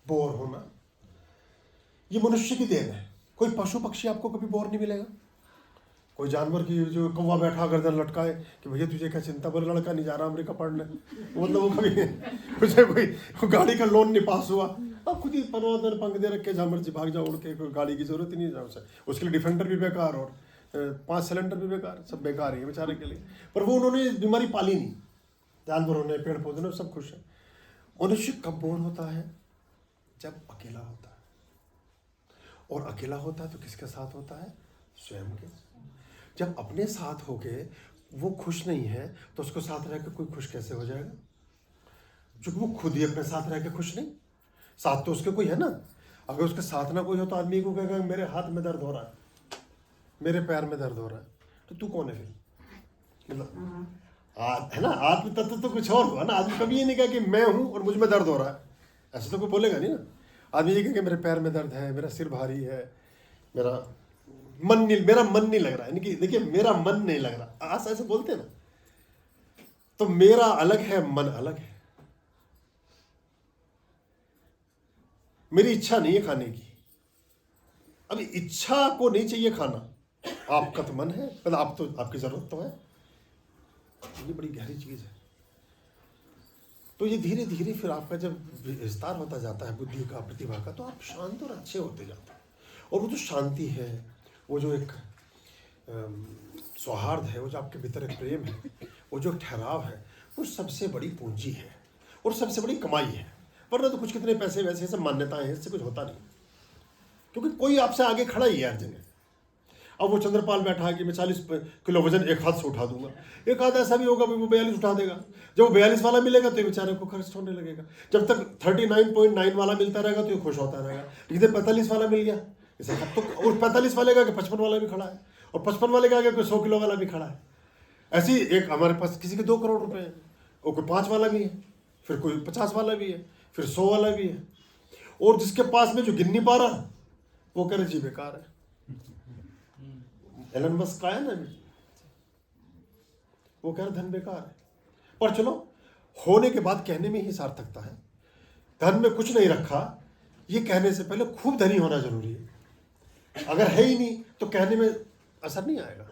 Bore होना ये मनुष्य की देन है। कोई पशु पक्षी आपको कभी बोर नहीं मिलेगा। कोई जानवर की जो कौवा बैठा गर्दन लटकाए कि भैया तुझे क्या चिंता, बोले लड़का नहीं जा रहा अमेरिका पढ़ने, मतलब वो कभी उसे कोई गाड़ी का लोन नहीं पास हुआ, अब खुद ही परवादन पंख दे रखे जहाँ मर्जी भाग जाओ उड़ के, कोई गाड़ी की जरूरत ही नहीं है उसे। उसके लिए डिफेंडर भी बेकार और 5 सिलेंडर भी बेकार, सब बेकार है बेचारे के लिए। पर वो उन्होंने बीमारी पाली नहीं, जानवरों ने पेड़ पौधे ने सब खुश है। मनुष्य कब बोर होता है? जब अकेला होता है। और अकेला होता है तो किसके साथ होता है? स्वयं के। जब अपने साथ होके वो खुश नहीं है तो उसको साथ रह के कोई खुश कैसे हो जाएगा? क्योंकि वो खुद ही अपने साथ रह के खुश नहीं, साथ तो उसके कोई है ना। अगर उसके साथ ना कोई हो तो आदमी को कहेगा मेरे हाथ में दर्द हो रहा है, मेरे पैर में दर्द हो रहा है, तो तू कौन है फिर? मतलब है ना, आत्म तत्व तो कुछ और हुआ ना। आदमी कभी ये नहीं कहा कि मैं हूं और मुझ में दर्द हो रहा है, ऐसे तो कोई बोलेगा नहीं ना। आदमी ये कहेगा मेरे पैर में दर्द है, मेरा सिर भारी है, मेरा मन नहीं लग रहा है। देखिए मेरा मन नहीं लग रहा, आज ऐसे बोलते हैं ना। तो मेरा अलग है, मन अलग है। मेरी इच्छा नहीं है खाने की। अभी इच्छा को नहीं चाहिए खाना, आपका तो मन है, मतलब आप तो आपकी जरूरत तो है। ये बड़ी गहरी चीज है। तो ये धीरे धीरे फिर आपका जब विस्तार होता जाता है बुद्धि का, प्रतिभा का, तो आप शांत और अच्छे होते जाते हैं। और वो जो शांति है, वो जो एक सौहार्द है, वो जो आपके भीतर एक प्रेम है, वो जो ठहराव है, वो सबसे बड़ी पूंजी है और सबसे बड़ी कमाई है। वरना तो कुछ कितने पैसे वैसे सब मान्यताएं हैं, इससे कुछ होता नहीं। क्योंकि कोई आपसे आगे खड़ा ही है हर जगह। अब वो चंद्रपाल बैठा है कि मैं 40 किलो वजन एक हाथ से उठा दूंगा, एक हाथ ऐसा भी होगा वो 42 उठा देगा। जब वो 42 वाला मिलेगा तो ये बेचारे को खर्च होने लगेगा। जब तक 39.9 वाला मिलता रहेगा तो ये खुश होता रहेगा। लेकिन 45 वाला मिल गया इसे, अब तो उस 45 वाले का 55 वाला भी खड़ा है, और 55 वाले का कोई 100 किलो वाला भी खड़ा है। ऐसी एक हमारे पास किसी के 2 करोड़ रुपए हैं, और कोई 5 वाला भी है, फिर कोई 50 वाला भी है, फिर 100 वाला भी है। और जिसके पास में जो गिन नहीं पा रहा वो कह रहे जी बेकार है। एलन मस्क का है ना, वो कह रहे धन बेकार है। पर चलो, होने के बाद कहने में ही सार्थकता है। धन में कुछ नहीं रखा, ये कहने से पहले खूब धनी होना जरूरी है। अगर है ही नहीं तो कहने में असर नहीं आएगा।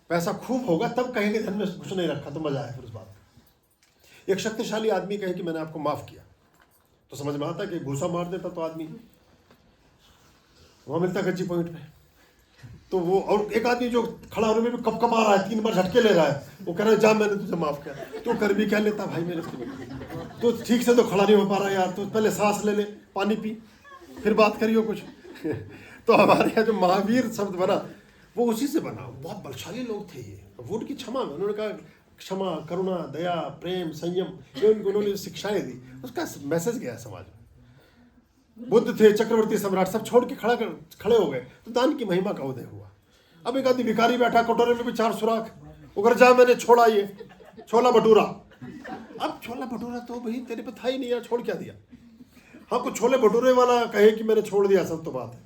पैसा खूब होगा तब कहेंगे धन में कुछ नहीं रखा, तो मजा आए फिर उस बात का। एक शक्तिशाली आदमी कहे कि मैंने आपको माफ किया, तो समझ में आता कि घूसा मार देता तो आदमी वहां मिलता गज्जी पॉइंट पे। तो वो, और एक आदमी जो खड़ा होने में भी कप कपा रहा है, 3 बार झटके ले रहा है, वो कह रहा है जा मैंने तुझे माफ किया, तो कर भी क्या लेता भाई मेरे से, तो ठीक से तो खड़ा नहीं हो पा रहा यार, तो पहले सांस ले ले, पानी पी, फिर बात करियो कुछ। तो हमारे यहाँ जो महावीर शब्द बना वो उसी से बना। बहुत बलशाली लोग थे ये, वो उनकी क्षमा में, उन्होंने कहा क्षमा, करुणा, दया, प्रेम, संयम, ये उन्होंने शिक्षाएं दी, उसका मैसेज गया समाज में। बुद्ध थे, चक्रवर्ती सम्राट, सब छोड़ के खड़े हो गए, तो दान की महिमा का उदय हुआ। अब एक आदमी भिखारी बैठा, कटोरे में भी 4 सुराख, उगर जा मैंने छोड़ा ये छोला भटूरा। अब छोला भटूरा तो भाई तेरे पे था ही नहीं यार, छोड़ क्या दिया? हाँ, कुछ छोले भटूरे वाला कहे कि मैंने छोड़ दिया, सब तो बात है।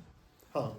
हाँ,